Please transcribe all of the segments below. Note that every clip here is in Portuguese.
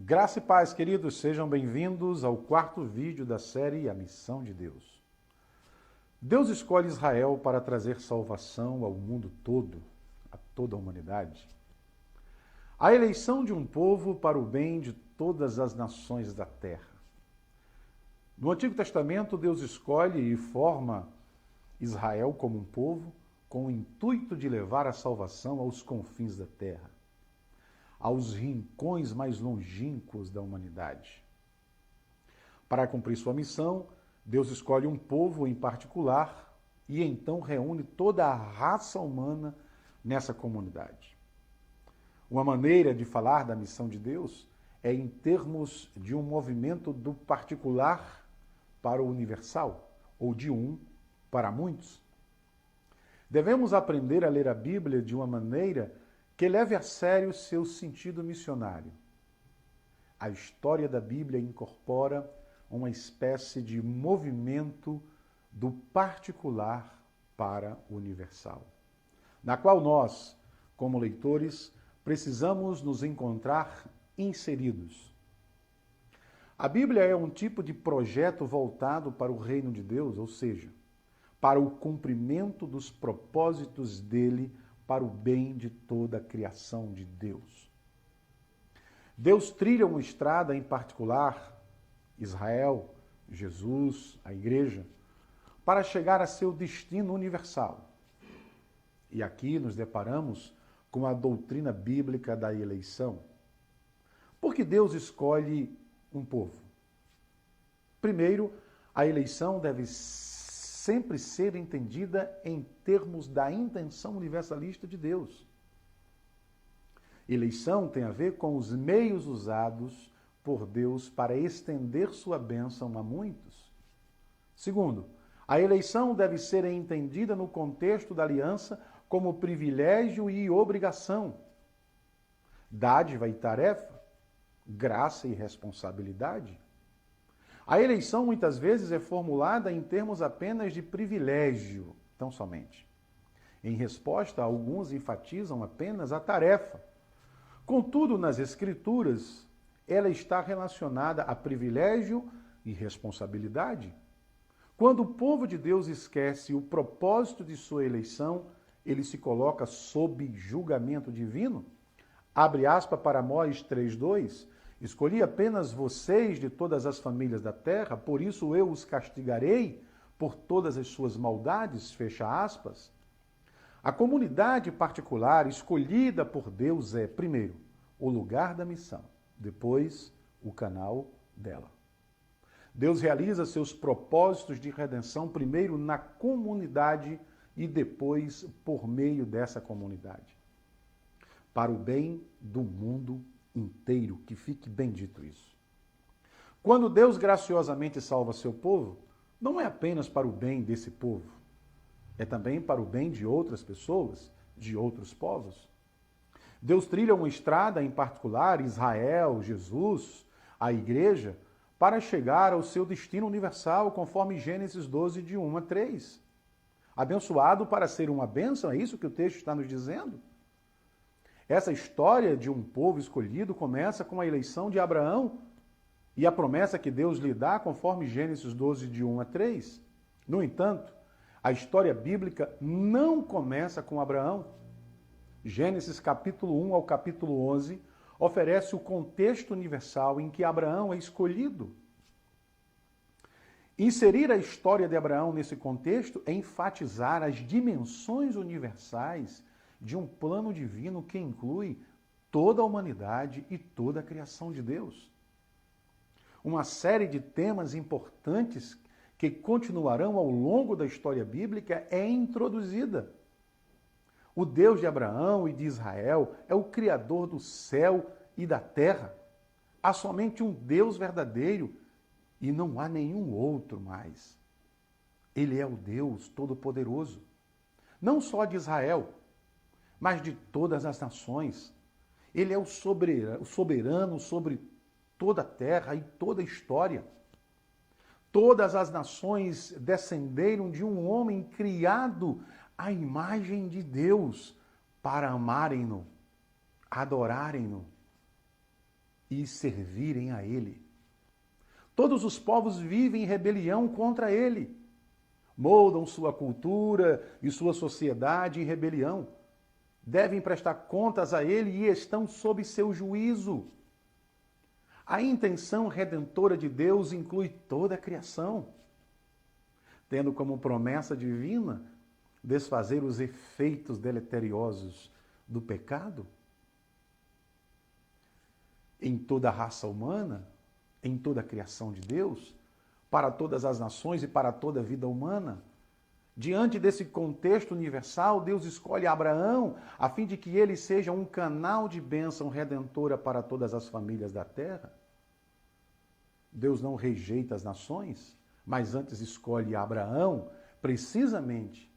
Graça e paz, queridos, sejam bem-vindos ao quarto vídeo da série A Missão de Deus. Deus escolhe Israel para trazer salvação ao mundo todo, a toda a humanidade. A eleição de um povo para o bem de todas as nações da terra. No Antigo Testamento, Deus escolhe e forma Israel como um povo com o intuito de levar a salvação aos confins da terra, aos rincões mais longínquos da humanidade. Para cumprir sua missão, Deus escolhe um povo em particular e então reúne toda a raça humana nessa comunidade. Uma maneira de falar da missão de Deus é em termos de um movimento do particular para o universal, ou de um para muitos. Devemos aprender a ler a Bíblia de uma maneira que leve a sério seu sentido missionário. A história da Bíblia incorpora uma espécie de movimento do particular para o universal, na qual nós, como leitores, precisamos nos encontrar inseridos. A Bíblia é um tipo de projeto voltado para o reino de Deus, ou seja, para o cumprimento dos propósitos dele para o bem de toda a criação de Deus. Deus trilha uma estrada em particular, Israel, Jesus, a igreja, para chegar a seu destino universal. E aqui nos deparamos com a doutrina bíblica da eleição. Por que Deus escolhe um povo? Primeiro, a eleição deve sempre ser entendida em termos da intenção universalista de Deus. Eleição tem a ver com os meios usados por Deus para estender sua bênção a muitos. Segundo, a eleição deve ser entendida no contexto da aliança como privilégio e obrigação, dádiva e tarefa, graça e responsabilidade. A eleição muitas vezes é formulada em termos apenas de privilégio, tão somente. Em resposta, alguns enfatizam apenas a tarefa. Contudo, nas Escrituras, ela está relacionada a privilégio e responsabilidade. Quando o povo de Deus esquece o propósito de sua eleição, ele se coloca sob julgamento divino. Abre aspas para Amós 3:2. Escolhi apenas vocês de todas as famílias da terra, por isso eu os castigarei por todas as suas maldades, fecha aspas. A comunidade particular escolhida por Deus é, primeiro, o lugar da missão, depois, o canal dela. Deus realiza seus propósitos de redenção primeiro na comunidade e depois por meio dessa comunidade, para o bem do mundo inteiro, que fique bem dito isso. Quando Deus graciosamente salva seu povo, não é apenas para o bem desse povo, é também para o bem de outras pessoas, de outros povos. Deus trilha uma estrada em particular, Israel, Jesus, a igreja, para chegar ao seu destino universal, conforme Gênesis 12, de 1 a 3. Abençoado para ser uma bênção, é isso que o texto está nos dizendo? Essa história de um povo escolhido começa com a eleição de Abraão e a promessa que Deus lhe dá conforme Gênesis 12, de 1 a 3. No entanto, a história bíblica não começa com Abraão. Gênesis capítulo 1 ao capítulo 11 oferece o contexto universal em que Abraão é escolhido. Inserir a história de Abraão nesse contexto é enfatizar as dimensões universais de um plano divino que inclui toda a humanidade e toda a criação de Deus. Uma série de temas importantes que continuarão ao longo da história bíblica é introduzida. O Deus de Abraão e de Israel é o Criador do céu e da terra. Há somente um Deus verdadeiro e não há nenhum outro mais. Ele é o Deus Todo-Poderoso, não só de Israel, mas de todas as nações. Ele é o soberano sobre toda a terra e toda a história. Todas as nações descenderam de um homem criado à imagem de Deus para amarem-no, adorarem-no e servirem a ele. Todos os povos vivem em rebelião contra ele. Moldam sua cultura e sua sociedade em rebelião. Devem prestar contas a ele e estão sob seu juízo. A intenção redentora de Deus inclui toda a criação, tendo como promessa divina desfazer os efeitos deleteriosos do pecado em toda a raça humana, em toda a criação de Deus, para todas as nações e para toda a vida humana. Diante desse contexto universal, Deus escolhe Abraão a fim de que ele seja um canal de bênção redentora para todas as famílias da terra. Deus não rejeita as nações, mas antes escolhe Abraão precisamente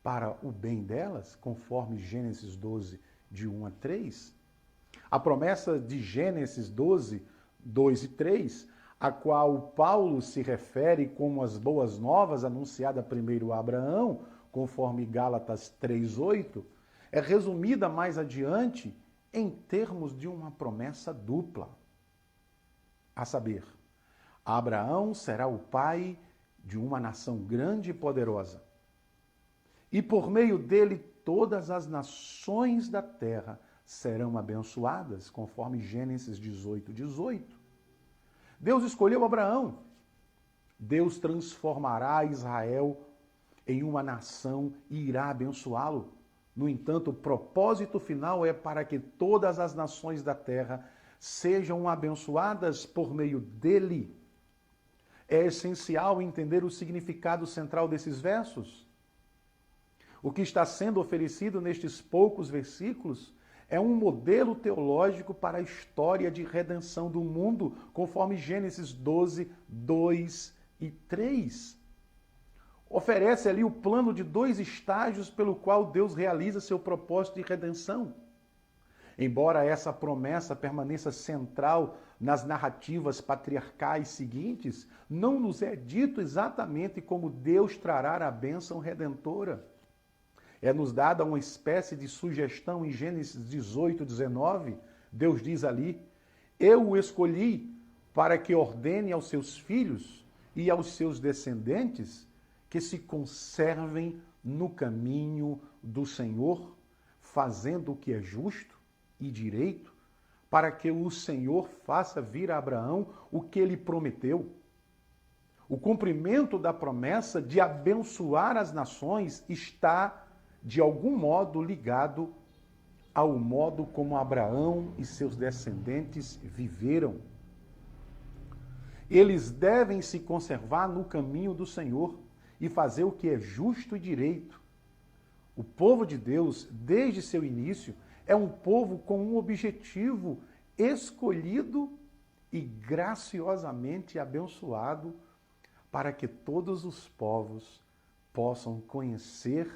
para o bem delas, conforme Gênesis 12, de 1 a 3. A promessa de Gênesis 12, 2 e 3, a qual Paulo se refere como as boas novas anunciadas primeiro a Abraão, conforme Gálatas 3:8, é resumida mais adiante em termos de uma promessa dupla. A saber, Abraão será o pai de uma nação grande e poderosa, e por meio dele todas as nações da terra serão abençoadas, conforme Gênesis 18:18. Deus escolheu Abraão. Deus transformará Israel em uma nação e irá abençoá-lo. No entanto, o propósito final é para que todas as nações da terra sejam abençoadas por meio dele. É essencial entender o significado central desses versos. O que está sendo oferecido nestes poucos versículos é um modelo teológico para a história de redenção do mundo, conforme Gênesis 12, 2 e 3. Oferece ali o plano de 2 estágios pelo qual Deus realiza seu propósito de redenção. Embora essa promessa permaneça central nas narrativas patriarcais seguintes, não nos é dito exatamente como Deus trará a bênção redentora. É-nos dada uma espécie de sugestão em Gênesis 18, 19. Deus diz ali: eu o escolhi para que ordene aos seus filhos e aos seus descendentes que se conservem no caminho do Senhor, fazendo o que é justo e direito, para que o Senhor faça vir a Abraão o que ele prometeu. O cumprimento da promessa de abençoar as nações está de algum modo ligado ao modo como Abraão e seus descendentes viveram. Eles devem se conservar no caminho do Senhor e fazer o que é justo e direito. O povo de Deus, desde seu início, é um povo com um objetivo escolhido e graciosamente abençoado para que todos os povos possam conhecer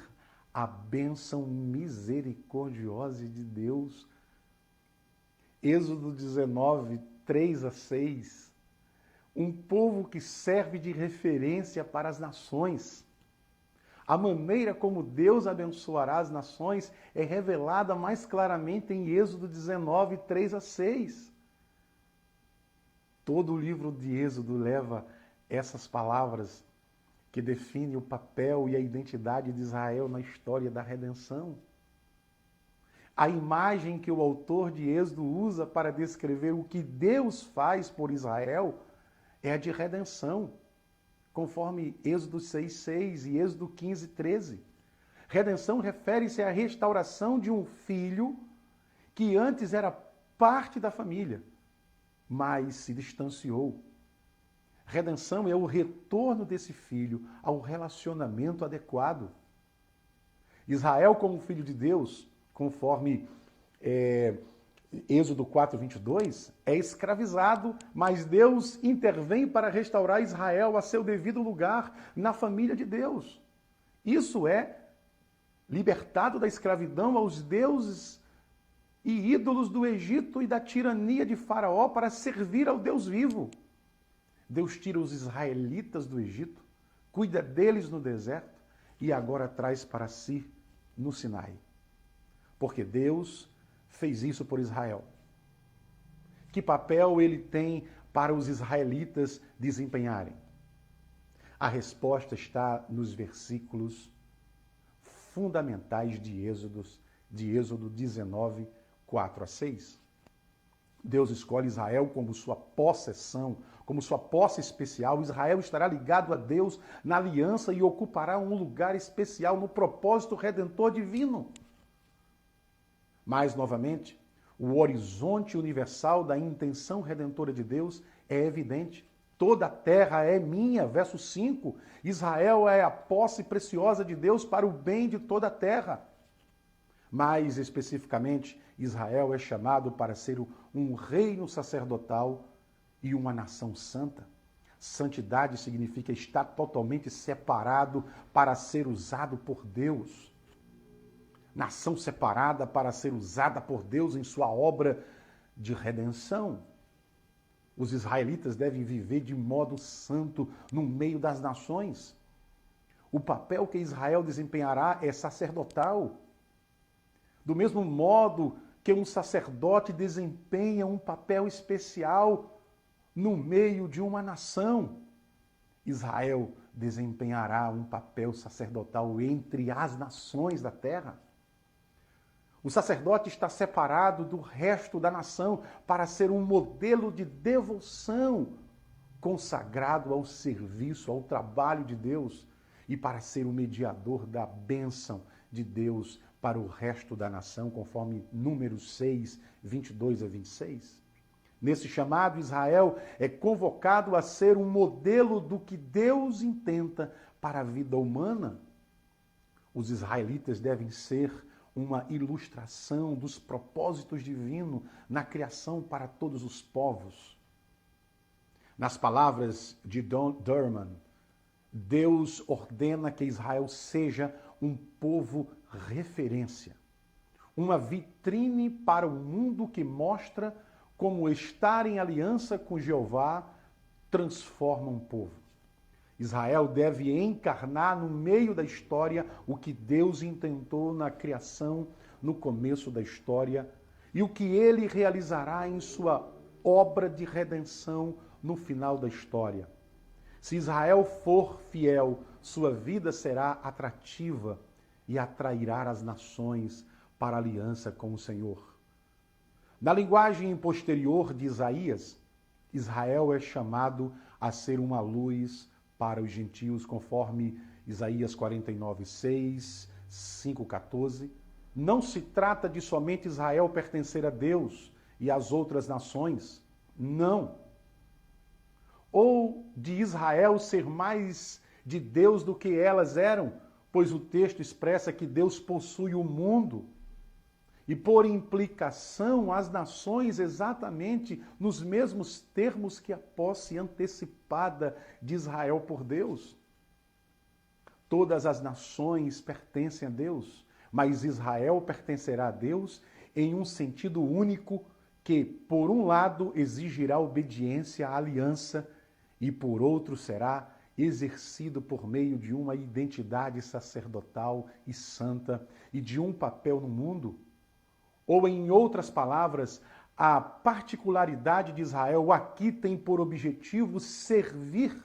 a bênção misericordiosa de Deus. Êxodo 19, 3 a 6. Um povo que serve de referência para as nações. A maneira como Deus abençoará as nações é revelada mais claramente em Êxodo 19, 3 a 6. Todo o livro de Êxodo leva essas palavras que define o papel e a identidade de Israel na história da redenção. A imagem que o autor de Êxodo usa para descrever o que Deus faz por Israel é a de redenção, conforme Êxodo 6:6 e Êxodo 15:13. Redenção refere-se à restauração de um filho que antes era parte da família, mas se distanciou. Redenção é o retorno desse filho ao relacionamento adequado. Israel, como filho de Deus, conforme Êxodo 4:22, é escravizado, mas Deus intervém para restaurar Israel a seu devido lugar na família de Deus. Isso é libertado da escravidão aos deuses e ídolos do Egito e da tirania de Faraó para servir ao Deus vivo. Deus tira os israelitas do Egito, cuida deles no deserto e agora traz para si no Sinai. Porque Deus fez isso por Israel. Que papel ele tem para os israelitas desempenharem? A resposta está nos versículos fundamentais de Êxodo 19, 4 a 6. Deus escolhe Israel como sua possessão, como sua posse especial. Israel estará ligado a Deus na aliança e ocupará um lugar especial no propósito redentor divino. Mais novamente, o horizonte universal da intenção redentora de Deus é evidente. Toda a terra é minha, verso 5. Israel é a posse preciosa de Deus para o bem de toda a terra. Mais especificamente, Israel é chamado para ser um reino sacerdotal e uma nação santa. Santidade significa estar totalmente separado para ser usado por Deus. Nação separada para ser usada por Deus em sua obra de redenção. Os israelitas devem viver de modo santo no meio das nações. O papel que Israel desempenhará é sacerdotal. Do mesmo modo que um sacerdote desempenha um papel especial no meio de uma nação, Israel desempenhará um papel sacerdotal entre as nações da terra. O sacerdote está separado do resto da nação para ser um modelo de devoção consagrado ao serviço, ao trabalho de Deus e para ser o mediador da bênção de Deus para o resto da nação, conforme Números 6, 22 a 26. Nesse chamado, Israel é convocado a ser um modelo do que Deus intenta para a vida humana. Os israelitas devem ser uma ilustração dos propósitos divinos na criação para todos os povos. Nas palavras de Don Durman, Deus ordena que Israel seja um povo referência, uma vitrine para o mundo que mostra como estar em aliança com Jeová transforma um povo. Israel deve encarnar no meio da história o que Deus intentou na criação, no começo da história, e o que ele realizará em sua obra de redenção no final da história. Se Israel for fiel, sua vida será atrativa e atrairá as nações para a aliança com o Senhor. Na linguagem posterior de Isaías, Israel é chamado a ser uma luz para os gentios, conforme Isaías 49, 6, 5, 14. Não se trata de somente Israel pertencer a Deus e às outras nações. Não. Ou de Israel ser mais de Deus do que elas eram, pois o texto expressa que Deus possui o mundo. E por implicação, as nações exatamente nos mesmos termos que a posse antecipada de Israel por Deus. Todas as nações pertencem a Deus, mas Israel pertencerá a Deus em um sentido único que, por um lado, exigirá obediência à aliança e, por outro, será exercido por meio de uma identidade sacerdotal e santa e de um papel no mundo. Ou, em outras palavras, a particularidade de Israel aqui tem por objetivo servir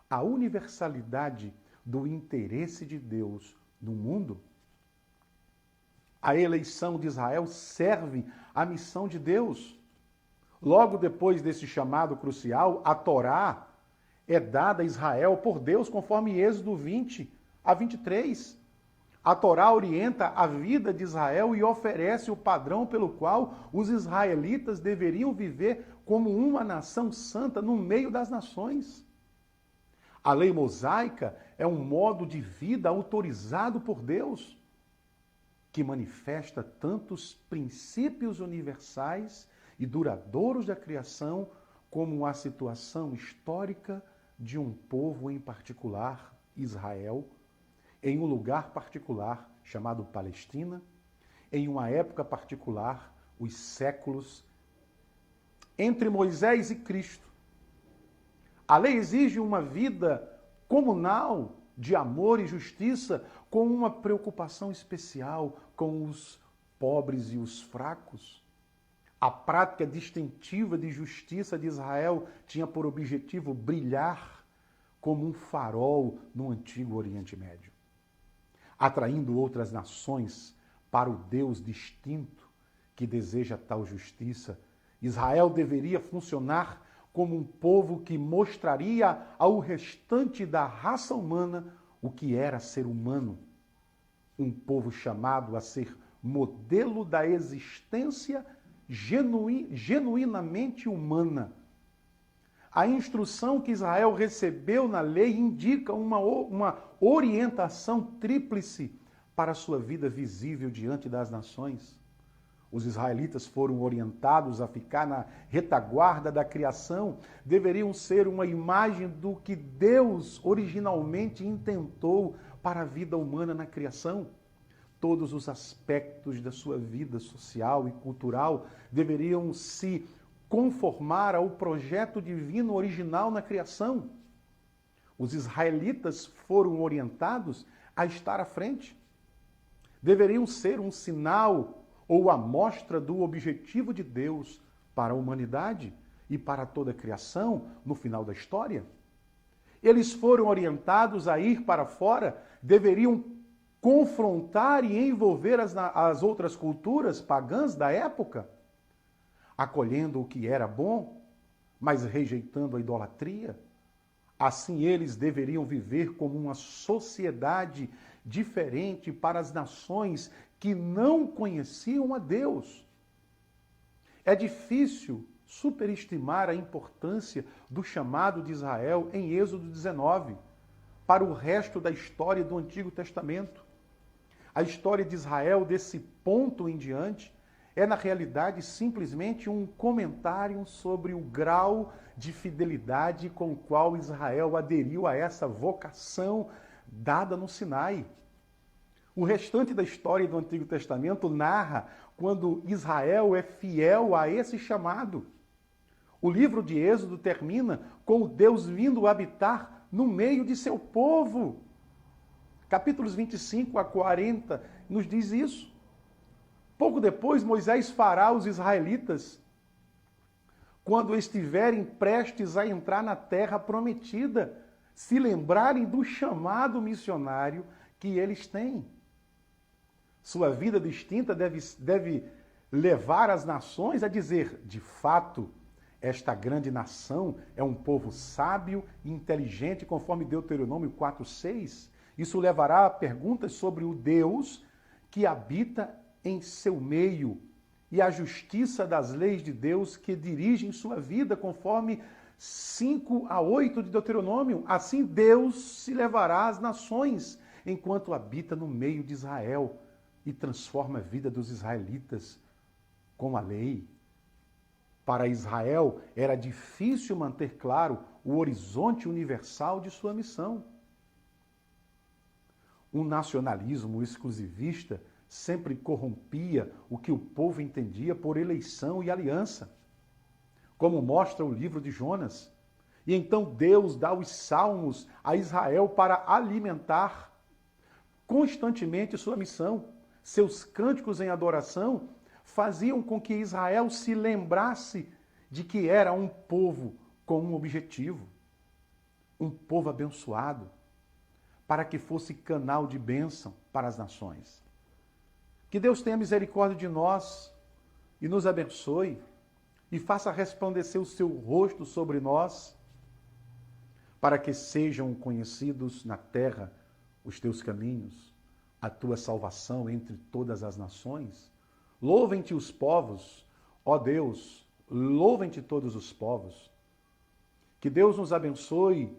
à universalidade do interesse de Deus no mundo. A eleição de Israel serve à missão de Deus. Logo depois desse chamado crucial, a Torá é dada a Israel por Deus, conforme Êxodo 20 a 23. A Torá orienta a vida de Israel e oferece o padrão pelo qual os israelitas deveriam viver como uma nação santa no meio das nações. A lei mosaica é um modo de vida autorizado por Deus, que manifesta tantos princípios universais e duradouros da criação, como a situação histórica de um povo em particular, Israel, em um lugar particular chamado Palestina, em uma época particular, os séculos entre Moisés e Cristo. A lei exige uma vida comunal de amor e justiça, com uma preocupação especial com os pobres e os fracos. A prática distintiva de justiça de Israel tinha por objetivo brilhar como um farol no antigo Oriente Médio, atraindo outras nações para o Deus distinto que deseja tal justiça. Israel deveria funcionar como um povo que mostraria ao restante da raça humana o que era ser humano. Um povo chamado a ser modelo da existência genuinamente humana. A instrução que Israel recebeu na lei indica uma orientação tríplice para a sua vida visível diante das nações. Os israelitas foram orientados a ficar na retaguarda da criação, deveriam ser uma imagem do que Deus originalmente intentou para a vida humana na criação. Todos os aspectos da sua vida social e cultural deveriam se conformar ao projeto divino original na criação. Os israelitas foram orientados a estar à frente. Deveriam ser um sinal ou amostra do objetivo de Deus para a humanidade e para toda a criação no final da história. Eles foram orientados a ir para fora, deveriam confrontar e envolver as outras culturas pagãs da época, acolhendo o que era bom, mas rejeitando a idolatria. Assim eles deveriam viver como uma sociedade diferente para as nações que não conheciam a Deus. É difícil superestimar a importância do chamado de Israel em Êxodo 19 para o resto da história do Antigo Testamento. A história de Israel, desse ponto em diante, é na realidade simplesmente um comentário sobre o grau de fidelidade com o qual Israel aderiu a essa vocação dada no Sinai. O restante da história do Antigo Testamento narra quando Israel é fiel a esse chamado. O livro de Êxodo termina com o Deus vindo habitar no meio de seu povo. Capítulos 25 a 40 nos diz isso. Pouco depois, Moisés fará os israelitas, quando estiverem prestes a entrar na terra prometida, se lembrarem do chamado missionário que eles têm. Sua vida distinta deve levar as nações a dizer, de fato, esta grande nação é um povo sábio e inteligente, conforme Deuteronômio 4:6. Isso levará a perguntas sobre o Deus que habita em seu meio e a justiça das leis de Deus que dirigem sua vida, conforme 5 a 8 de Deuteronômio. Assim Deus se levará às nações enquanto habita no meio de Israel e transforma a vida dos israelitas com a lei. Para Israel era difícil manter claro o horizonte universal de sua missão. Um nacionalismo exclusivista sempre corrompia o que o povo entendia por eleição e aliança, como mostra o livro de Jonas. E então Deus dá os salmos a Israel para alimentar constantemente sua missão. Seus cânticos em adoração faziam com que Israel se lembrasse de que era um povo com um objetivo, um povo abençoado, para que fosse canal de bênção para as nações. Que Deus tenha misericórdia de nós e nos abençoe e faça resplandecer o seu rosto sobre nós, para que sejam conhecidos na terra os teus caminhos, a tua salvação entre todas as nações. Louvem-te os povos, ó Deus, louvem-te todos os povos. Que Deus nos abençoe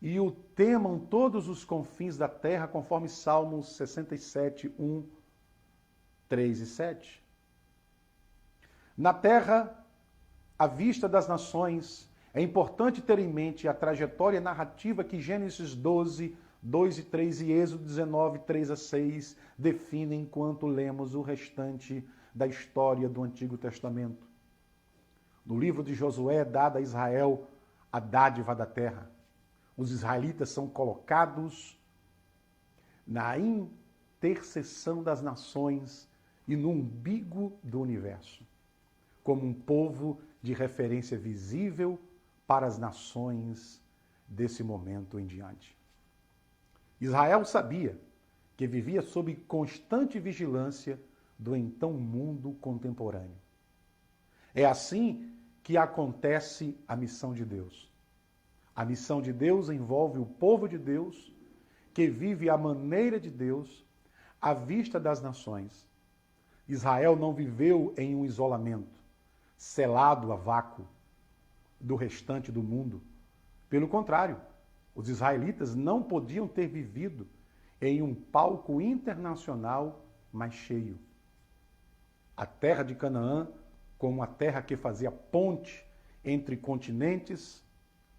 e o temam todos os confins da terra, conforme Salmos 67, 1, 3 e 7. Na terra, à vista das nações, é importante ter em mente a trajetória narrativa que Gênesis 12, 2 e 3 e Êxodo 19, 3 a 6 definem enquanto lemos o restante da história do Antigo Testamento. No livro de Josué é dada a Israel a dádiva da terra. Os israelitas são colocados na interseção das nações e no umbigo do universo. como um povo de referência visível para as nações desse momento em diante. Israel sabia que vivia sob constante vigilância do então mundo contemporâneo. É assim que acontece a missão de Deus. A missão de Deus envolve o povo de Deus, que vive à maneira de Deus, à vista das nações. Israel não viveu em um isolamento, selado a vácuo do restante do mundo. Pelo contrário, os israelitas não podiam ter vivido em um palco internacional mais cheio. A terra de Canaã, como a terra que fazia ponte entre continentes,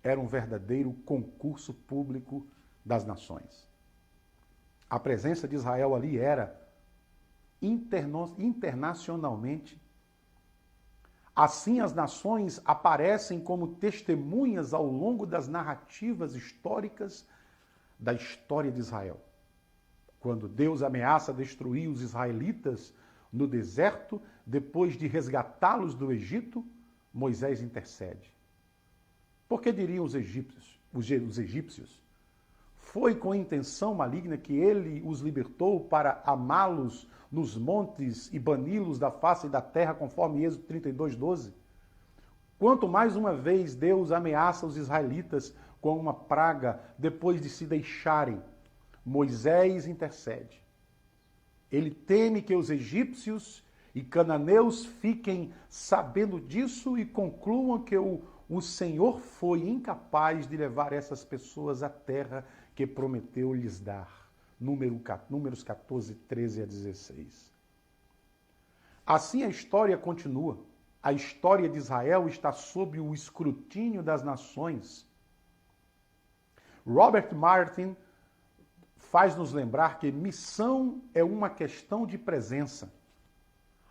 era um verdadeiro concurso público das nações. A presença de Israel ali era internacionalmente. Assim, as nações aparecem como testemunhas ao longo das narrativas históricas da história de Israel. Quando Deus ameaça destruir os israelitas no deserto, depois de resgatá-los do Egito, Moisés intercede. Por que diriam os egípcios? Foi com intenção maligna que ele os libertou para amá-los nos montes e bani-los da face da terra, conforme Êxodo 32:12? Quanto mais uma vez Deus ameaça os israelitas com uma praga depois de se deixarem, Moisés intercede. Ele teme que os egípcios e cananeus fiquem sabendo disso e concluam que o Senhor foi incapaz de levar essas pessoas à terra que prometeu lhes dar. Números 14, 13 a 16. Assim a história continua. A história de Israel está sob o escrutínio das nações. Robert Martin faz-nos lembrar que missão é uma questão de presença.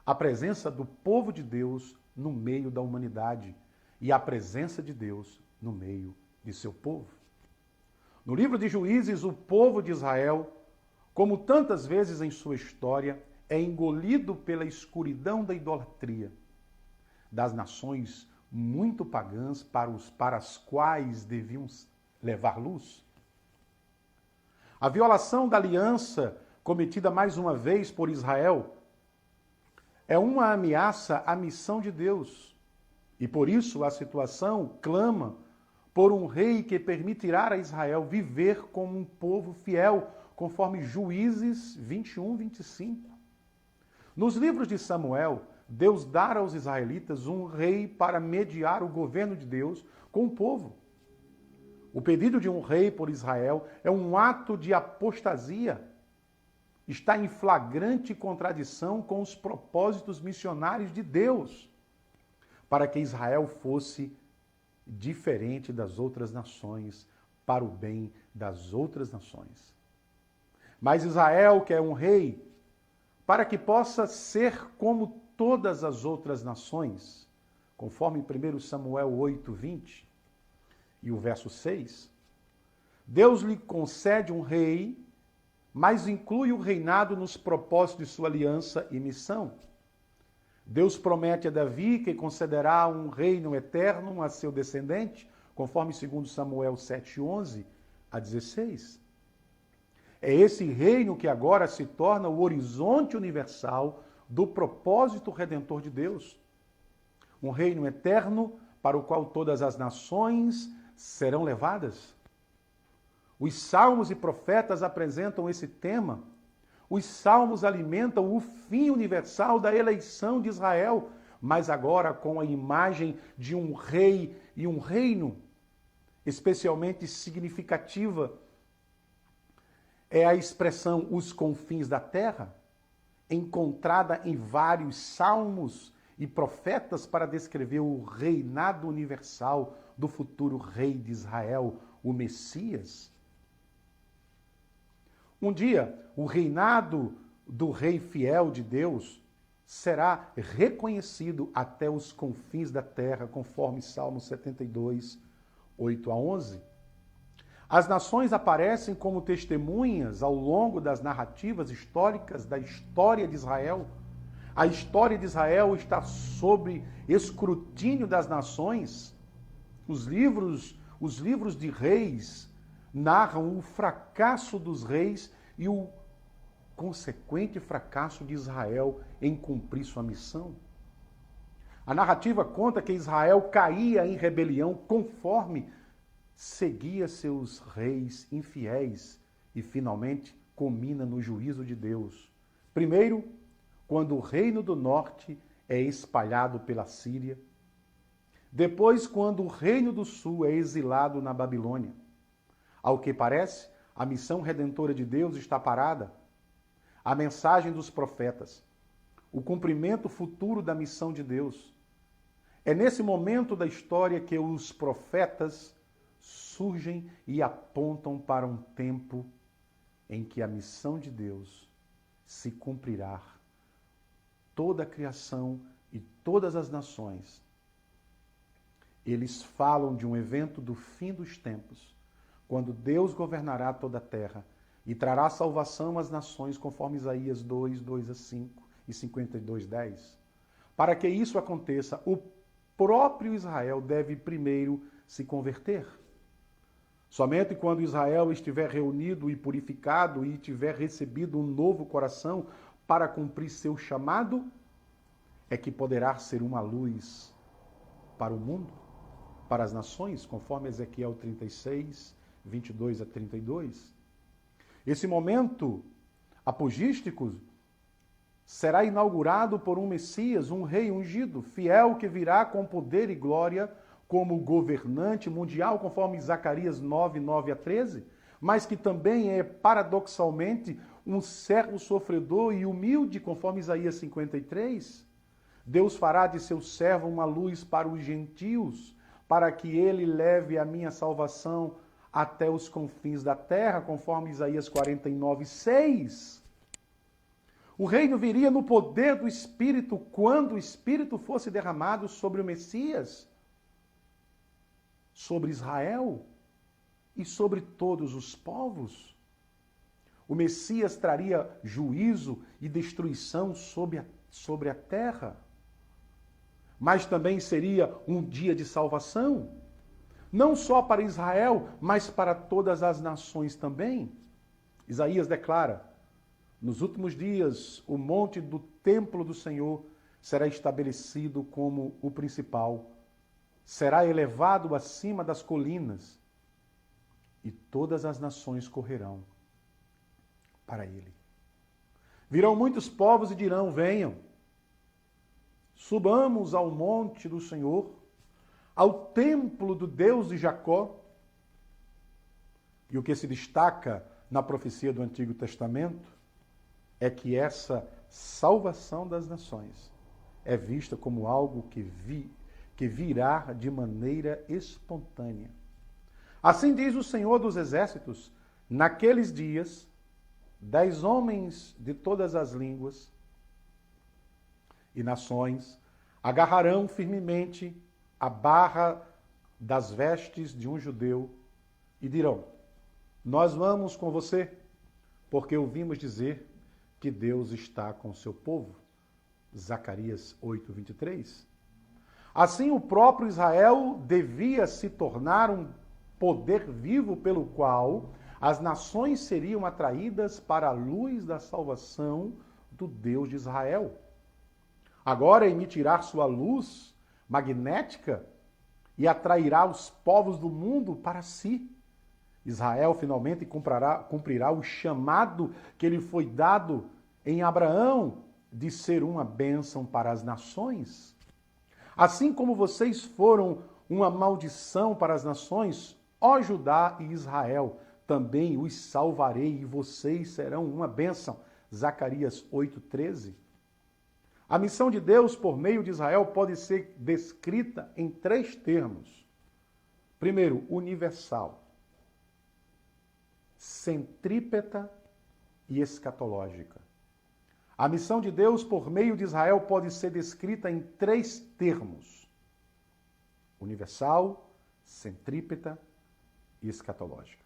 A presença do povo de Deus no meio da humanidade e a presença de Deus no meio de seu povo. No livro de Juízes, o povo de Israel, como tantas vezes em sua história, é engolido pela escuridão da idolatria das nações muito pagãs para as quais deviam levar luz. A violação da aliança cometida mais uma vez por Israel é uma ameaça à missão de Deus. E por isso a situação clama por um rei que permitirá a Israel viver como um povo fiel, conforme Juízes 21, 25. Nos livros de Samuel, Deus dá aos israelitas um rei para mediar o governo de Deus com o povo. O pedido de um rei por Israel é um ato de apostasia. Está em flagrante contradição com os propósitos missionários de Deus, para que Israel fosse diferente das outras nações, para o bem das outras nações. Mas Israel quer um rei para que possa ser como todas as outras nações, conforme 1 Samuel 8, 20 e o verso 6. Deus lhe concede um rei, mas inclui o reinado nos propósitos de sua aliança e missão. Deus promete a Davi que concederá um reino eterno a seu descendente, conforme 2 Samuel 7, 11 a 16. É esse reino que agora se torna o horizonte universal do propósito redentor de Deus. Um reino eterno para o qual todas as nações serão levadas. Os salmos e profetas apresentam esse tema. Os salmos alimentam o fim universal da eleição de Israel, mas agora com a imagem de um rei e um reino. Especialmente significativa é a expressão os confins da terra, encontrada em vários salmos e profetas para descrever o reinado universal do futuro rei de Israel, o Messias. Um dia, o reinado do rei fiel de Deus será reconhecido até os confins da terra, conforme Salmo 72, 8 a 11. As nações aparecem como testemunhas ao longo das narrativas históricas da história de Israel, A história de Israel está sob escrutínio das nações. Os livros de reis narram o fracasso dos reis e o consequente fracasso de Israel em cumprir sua missão. A narrativa conta que Israel caía em rebelião conforme seguia seus reis infiéis e finalmente culmina no juízo de Deus. Primeiro, quando o reino do norte é espalhado pela Síria. Depois, quando o reino do sul é exilado na Babilônia. Ao que parece, a missão redentora de Deus está parada. A mensagem dos profetas, o cumprimento futuro da missão de Deus. É nesse momento da história que os profetas surgem e apontam para um tempo em que a missão de Deus se cumprirá. Toda a criação e todas as nações, eles falam de um evento do fim dos tempos, quando Deus governará toda a terra e trará salvação às nações, conforme Isaías 2, 2-5 e 52, 10. Para que isso aconteça, o próprio Israel deve primeiro se converter. Somente quando Israel estiver reunido e purificado e tiver recebido um novo coração para cumprir seu chamado, é que poderá ser uma luz para o mundo, para as nações, conforme Ezequiel 36, 22-32. Esse momento apogístico será inaugurado por um Messias, um rei ungido, fiel, que virá com poder e glória como governante mundial, conforme Zacarias 9, 9-13, mas que também é, paradoxalmente, um servo sofredor e humilde, conforme Isaías 53. Deus fará de seu servo uma luz para os gentios, para que ele leve a minha salvação até os confins da terra, conforme Isaías 49, 6. O reino viria no poder do Espírito quando o Espírito fosse derramado sobre o Messias, sobre Israel e sobre todos os povos. O Messias traria juízo e destruição sobre a terra, mas também seria um dia de salvação, não só para Israel, mas para todas as nações também. Isaías declara: nos últimos dias, o monte do templo do Senhor será estabelecido como o principal, será elevado acima das colinas, e todas as nações correrão para ele. Virão muitos povos e dirão: venham, subamos ao monte do Senhor, ao templo do Deus de Jacó. E o que se destaca na profecia do Antigo Testamento é que essa salvação das nações é vista como algo que virá de maneira espontânea. Assim diz o Senhor dos Exércitos: naqueles dias, 10 homens de todas as línguas e nações agarrarão firmemente a barra das vestes de um judeu e dirão: nós vamos com você, porque ouvimos dizer que Deus está com o seu povo. Zacarias 8, 23. Assim, o próprio Israel devia se tornar um poder vivo pelo qual as nações seriam atraídas para a luz da salvação do Deus de Israel. Agora emitirá sua luz magnética e atrairá os povos do mundo para si. Israel finalmente cumprirá o chamado que lhe foi dado em Abraão de ser uma bênção para as nações. Assim como vocês foram uma maldição para as nações, ó Judá e Israel, também os salvarei e vocês serão uma bênção. Zacarias 8:13. A missão de Deus por meio de Israel pode ser descrita em 3 termos. Primeiro, universal, centrípeta e escatológica. A missão de Deus por meio de Israel pode ser descrita em 3 termos: universal, centrípeta e escatológica.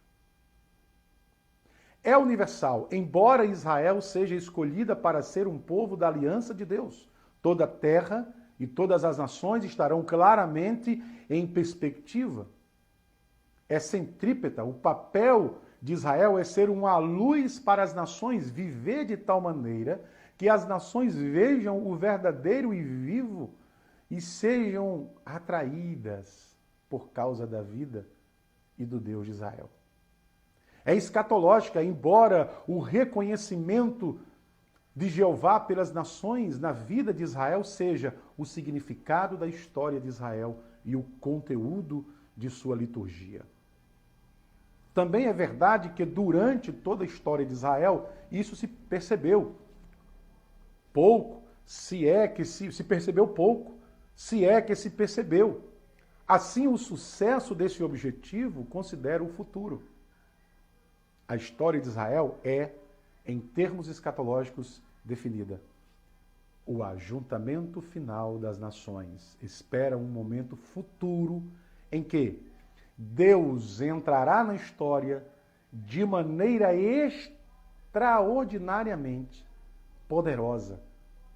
é universal, embora Israel seja escolhida para ser um povo da aliança de Deus. Toda a terra e todas as nações estarão claramente em perspectiva. É centrípeta. O papel de Israel é ser uma luz para as nações, viver de tal maneira que as nações vejam o verdadeiro e vivo e sejam atraídas por causa da vida e do Deus de Israel. É escatológica, embora o reconhecimento de Jeová pelas nações na vida de Israel seja o significado da história de Israel e o conteúdo de sua liturgia. Também é verdade que durante toda a história de Israel isso se percebeu pouco, se é que se percebeu pouco, se é que se percebeu. Assim, o sucesso desse objetivo considera o futuro. A história de Israel é, em termos escatológicos, definida. O ajuntamento final das nações espera um momento futuro em que Deus entrará na história de maneira extraordinariamente poderosa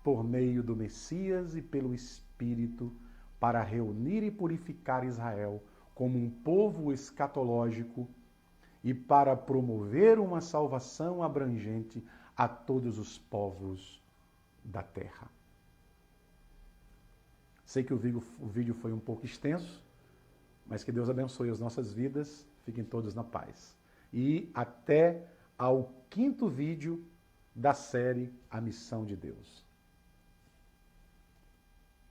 por meio do Messias e pelo Espírito para reunir e purificar Israel como um povo escatológico e para promover uma salvação abrangente a todos os povos da terra. Sei que o vídeo foi um pouco extenso, mas que Deus abençoe as nossas vidas, fiquem todos na paz. E até ao 5º vídeo da série A Missão de Deus.